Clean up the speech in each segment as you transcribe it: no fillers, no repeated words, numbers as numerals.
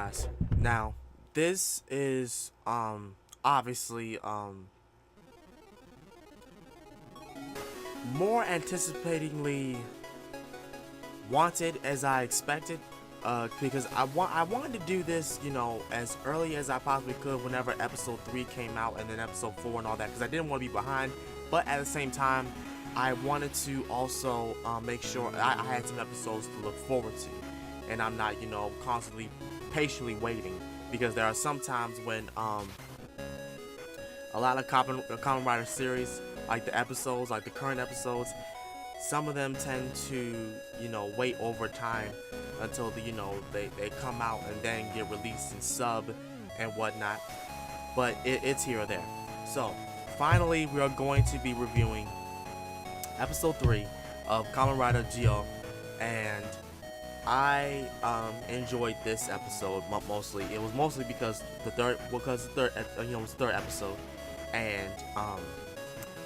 guys. Now, this is obviously more anticipatingly wanted as I expected. Because I wanted to do this, as early as I possibly could whenever episode 3 came out and then episode 4 and all that, because I didn't want to be behind. But at the same time, I wanted to also make sure I had some episodes to look forward to, and I'm not, constantly patiently waiting, because there are some times when a lot of Kamen Rider series, like the episodes, like the current episodes, some of them tend to, wait over time until they come out and then get released in sub and whatnot. But it's here or there. So finally, we are going to be reviewing episode 3 of Kamen Rider Geo, and I enjoyed this episode mostly. It was mostly because the third episode, and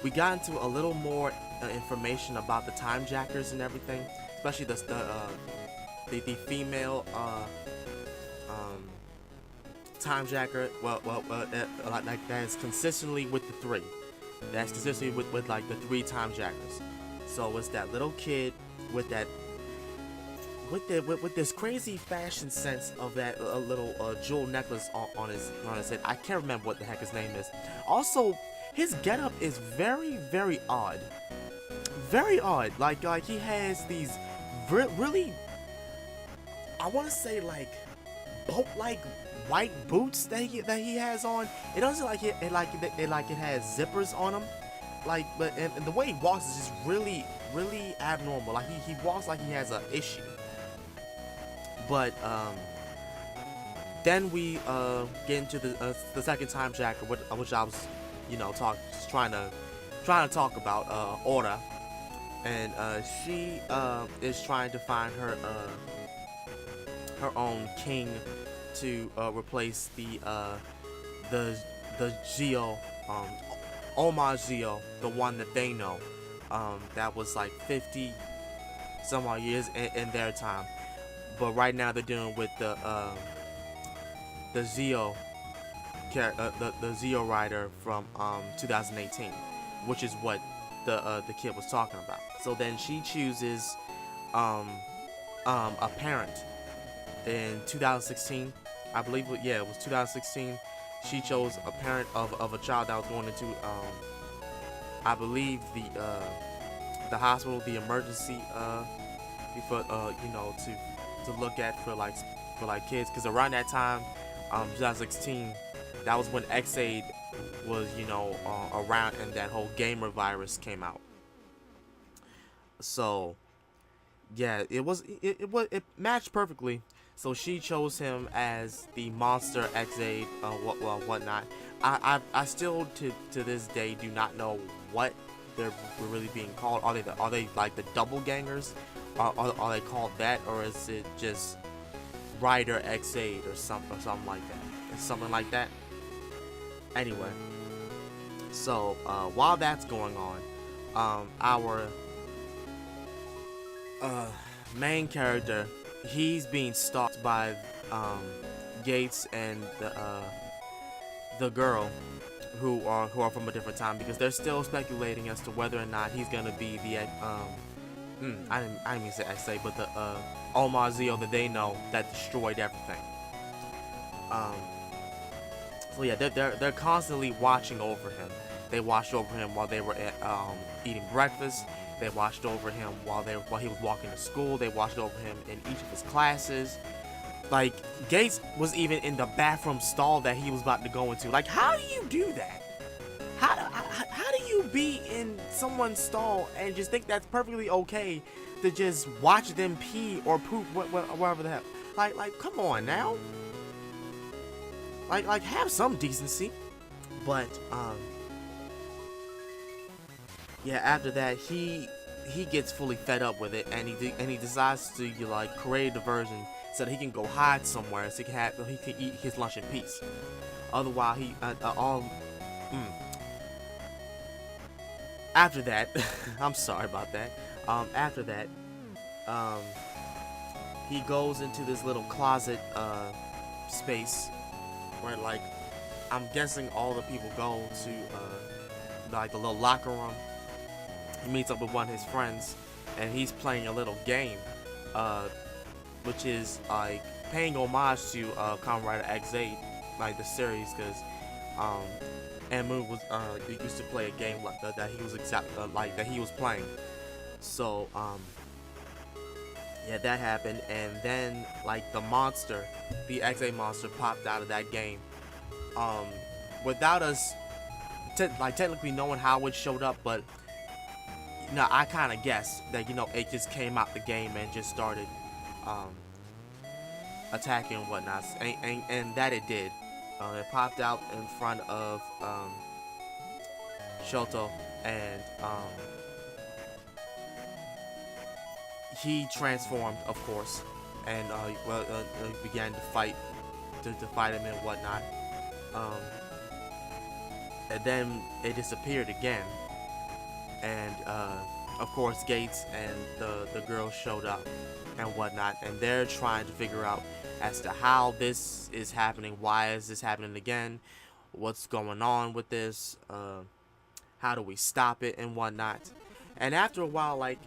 we got into a little more information about the time jackers and everything, especially the female time jacker. Like that is consistently with the three. That's consistently with like the 3 time jackers. So it's that little kid with that with this crazy fashion sense of that little jewel necklace on his head. I can't remember what the heck his name is. Also, his getup is very, very odd. Very odd. Like he has these really, I want to say, like boat-like white boots that he has on. It doesn't like it has zippers on them. But the way he walks is just really, really abnormal. Like he walks like he has an issue. But then we get into the second time jacker, which I was, trying to talk about, Ora, and she is trying to find her own king to replace the Geo, Oma Geo, the one that they know, that was like 50 some odd years in their time. But right now they're dealing with the Zeo the Zeo rider from 2018, which is what the kid was talking about. So then she chooses a parent in 2016, I believe. It was 2016. She chose a parent of a child that was going into I believe the hospital, the emergency before to look at for kids, because around that time, 2016, that was when X-Aid was around and that whole gamer virus came out. So yeah, it matched perfectly. So she chose him as the monster X-Aid, whatnot. I still to this day do not know what they're really being called. Are they like the double gangers? Are they called that, or is it just Rider X8 or something like that? It's something like that. Anyway, so while that's going on, our main character, he's being stalked by Gates and the girl who are from a different time, because they're still speculating as to whether or not he's gonna be the I didn't mean to say XA, but the Omar Zeo that they know that destroyed everything. So yeah, they're constantly watching over him. They watched over him while they were eating breakfast. They watched over him while he was walking to school. They watched over him in each of his classes. Like, Gates was even in the bathroom stall that he was about to go into. Like, how do you do that? How do you be in someone's stall and just think that's perfectly okay to just watch them pee or poop, whatever the hell? Like, come on now. Like, have some decency. But yeah, after that, he gets fully fed up with it, and he decides to create a diversion so that he can go hide somewhere, so he can eat his lunch in peace. Otherwise, after that, I'm sorry about that. After that, he goes into this little closet space where, like, I'm guessing all the people go to like the little locker room. He meets up with one of his friends, and he's playing a little game, uh, which is like paying homage to Kamen Rider X8, like the series, because Amu was he used to play a game like that he was like that he was playing. So yeah, that happened, and then like the monster, the X8 monster, popped out of that game, without us like technically knowing how it showed up, but you know, I kind of guessed that, you know, it just came out the game and just started attacking and whatnot, and that it did. It popped out in front of Shoto, and he transformed, of course, and began to fight fight him and whatnot. And then it disappeared again, and of course Gates and the girl showed up and whatnot, and they're trying to figure out as to how this is happening, why is this happening again, what's going on with this, how do we stop it and whatnot. And after a while, like,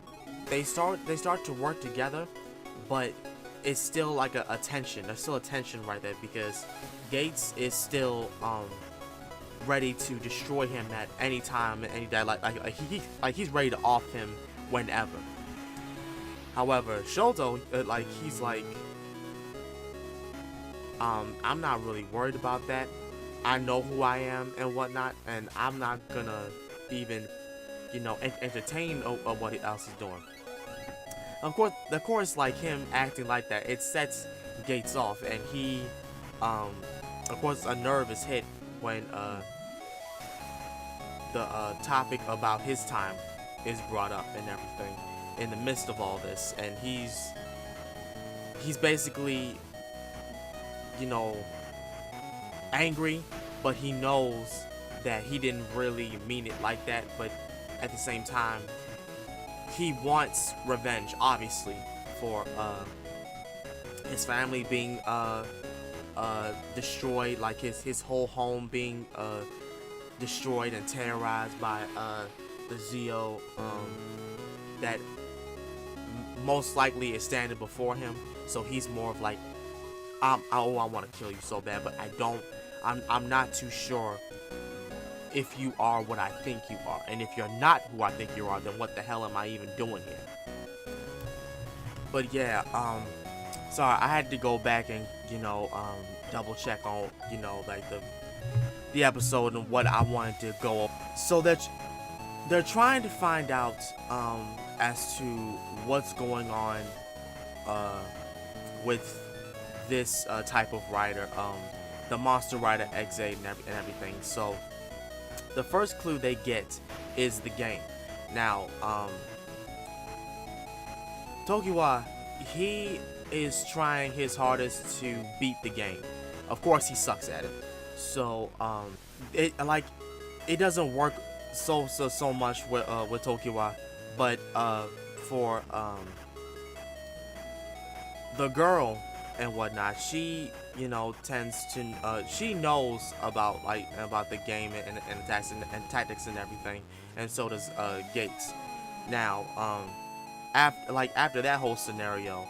they start to work together, but it's still like a tension. There's still a tension right there, because Gates is still ready to destroy him at any time, at any day. Like he's ready to off him whenever. However, Shoto, he's like, I'm not really worried about that. I know who I am and whatnot, and I'm not gonna even, you know, entertain what else is doing. Of course, like him acting like that, it sets Gates off, and he, of course, a nerve is hit when the topic about his time is brought up and everything in the midst of all this, and he's basically, you know, angry, but he knows that he didn't really mean it like that. But at the same time, he wants revenge, obviously, for his family being destroyed, like his whole home being destroyed and terrorized by the Zio that most likely is standing before him. So he's more of like, I want to kill you so bad, but I'm not too sure if you are what I think you are. And if you're not who I think you are, then what the hell am I even doing here? But yeah, sorry, I had to go back and, you know, double check on, you know, like the episode and what I wanted to go over. So that they're trying to find out as to what's going on with this type of rider, the Monster Rider X8 and everything. So the first clue they get is the game. Now, Tokiwa, he is trying his hardest to beat the game. Of course, he sucks at it. So, it doesn't work so much with Tokiwa, but for the girl and whatnot, she, you know, tends to she knows about the game and tactics and everything, and so does Gates. Now, after that whole scenario,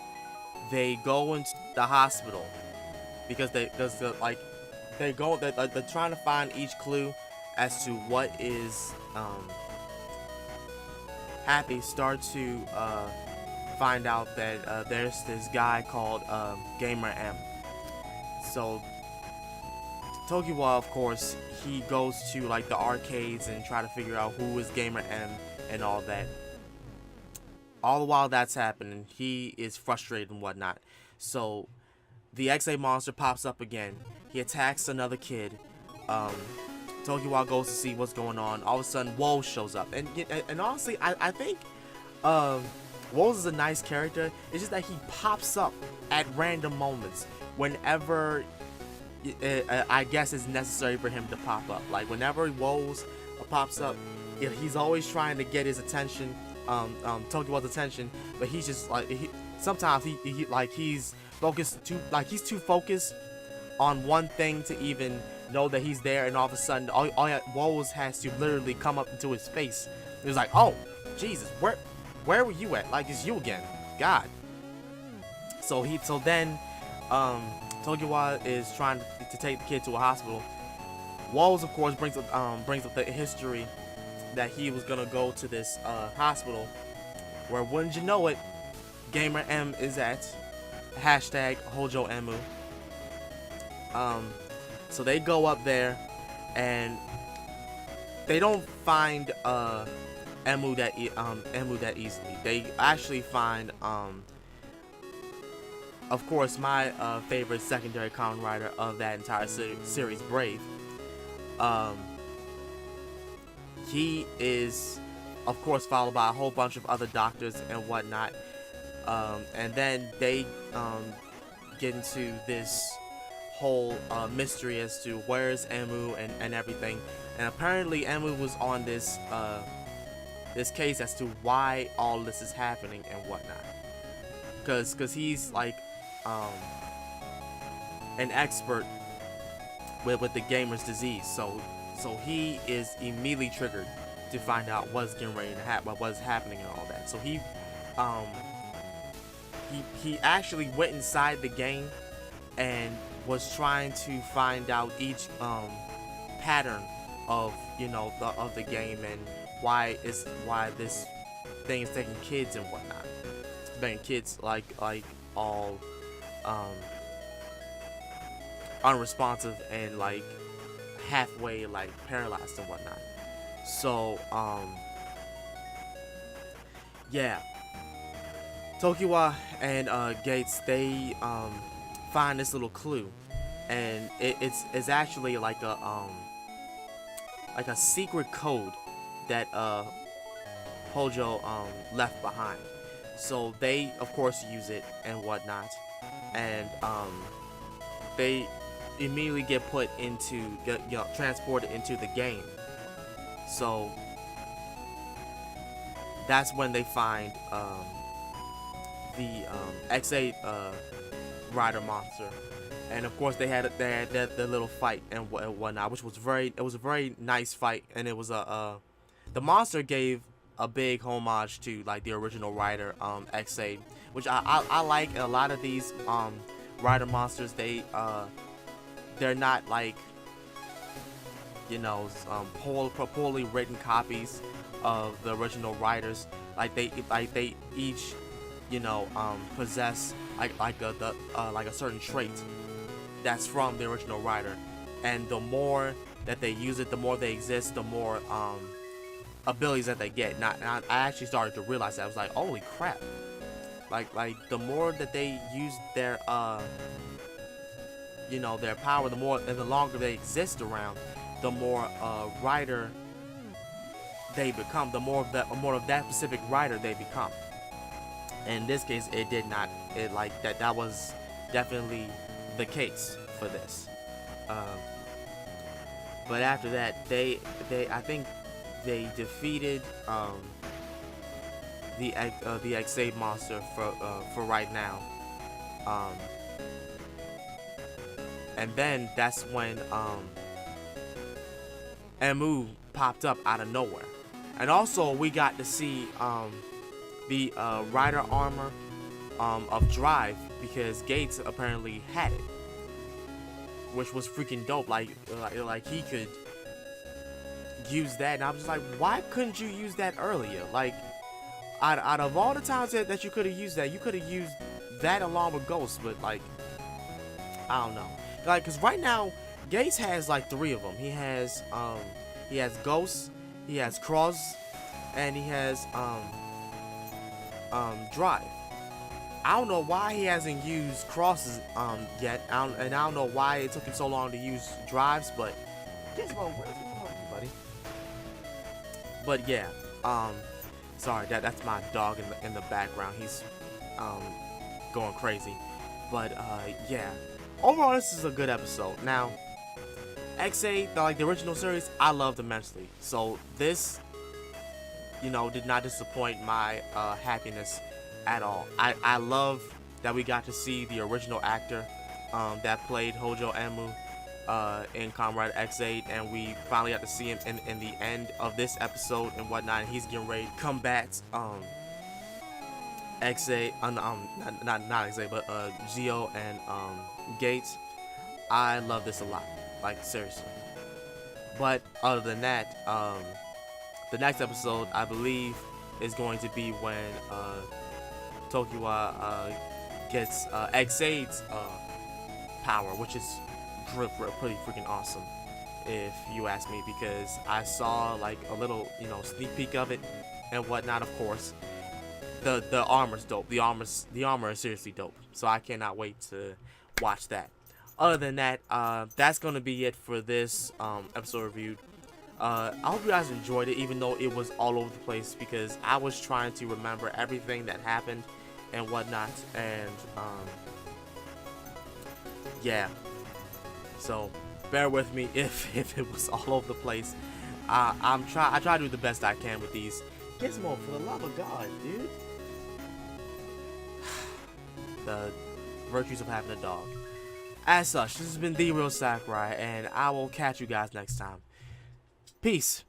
they go into the hospital because they're trying to find each clue as to what is Happy start to find out that there's this guy called Gamer M. So Tokiwa, of course, he goes to like the arcades and try to figure out who is Gamer M and all that. All the while that's happening, he is frustrated and whatnot. So the X8 monster pops up again. He attacks another kid. Tokiwa goes to see what's going on. All of a sudden, Woz shows up, and honestly, I think Woz is a nice character. It's just that he pops up at random moments whenever I guess it's necessary for him to pop up. Like whenever Woz pops up, he's always trying to get his attention, Tokiwa's attention, but he's just like sometimes he's focused he's too focused on one thing to even know that he's there, and all of a sudden, Woes has to literally come up into his face. It was like, oh, Jesus, where were you at? Like, it's you again, God. So then, Togiwa is trying to take the kid to a hospital. Woes, of course, brings up the history that he was gonna go to this hospital, where, wouldn't you know it, Gamer M is at. Hashtag Hojo Emu. So they go up there, and they don't find Emu that easily. They actually find of course, my favorite secondary Kamen Rider of that entire series, Brave. He is, of course, followed by a whole bunch of other doctors and whatnot. And then they get into this whole mystery as to where's Emu and everything. And apparently Emu was on this case as to why all this is happening and whatnot. Because he's like an expert with the gamer's disease. So he is immediately triggered to find out what's getting ready to happen, what's happening and all that. So he actually went inside the game and was trying to find out each pattern of of the game, and why this thing is taking kids and whatnot, making kids like all unresponsive and like halfway like paralyzed and whatnot. So yeah, Tokiwa and Gates, they find this little clue, and it's actually like a secret code that Hojo left behind. So they of course use it and whatnot, and they immediately get transported into the game. So that's when they find the X8 Rider monster, and of course they had the little fight and whatnot, which was a very nice fight, and it was the monster gave a big homage to like the original Rider X8, which I like. A lot of these Rider monsters, they're not like poorly written copies of the original Riders. Like they each possess like a certain trait that's from the original Rider, and the more that they use it, the more they exist, the more abilities that they get. And I actually started to realize that. I was like, holy crap! Like the more that they use their their power, the more and the longer they exist around, the more Rider they become, the more of that specific Rider they become. In this case, it did not. That was definitely the case for this. But after that, I think they defeated the X8 monster for right now. And then that's when Emu popped up out of nowhere, and also we got to see the Rider armor of Drive, because Gates apparently had it, which was freaking dope. Like he could use that, and I was just like, why couldn't you use that earlier? Like out of all the times that you could have used that, you could have used that along with Ghost. But like, I don't know, like, because right now Gates has like 3 of them. He has Ghost, he has Cross, and he has Drive. I don't know why he hasn't used Crosses yet, and I don't know why it took him so long to use Drives, but Gizmo, where's Gizmo, buddy? But yeah, sorry, that's my dog in the background. He's going crazy. But yeah, overall this is a good episode. Now, X8, like the original series, I loved immensely. So this, did not disappoint my happiness at all. I love that we got to see the original actor that played Hojo Emu in Kamen Rider X8, and we finally got to see him in the end of this episode and whatnot. And he's getting ready to combat X8, not X8, but Geo and Gates. I love this a lot, like seriously. But other than that, the next episode I believe is going to be when Tokiwa gets X8's power, which is pretty freaking awesome, if you ask me, because I saw like a little, sneak peek of it and whatnot. Of course, the armor's dope. The armor is seriously dope. So I cannot wait to watch that. Other than that, that's gonna be it for this episode review. I hope you guys enjoyed it, even though it was all over the place, because I was trying to remember everything that happened and whatnot, and yeah. So bear with me if it was all over the place. I try to do the best I can with these. Gizmo, for the love of God, dude. The virtues of having a dog. As such, this has been the Ryo Sakurai, and I will catch you guys next time. Peace.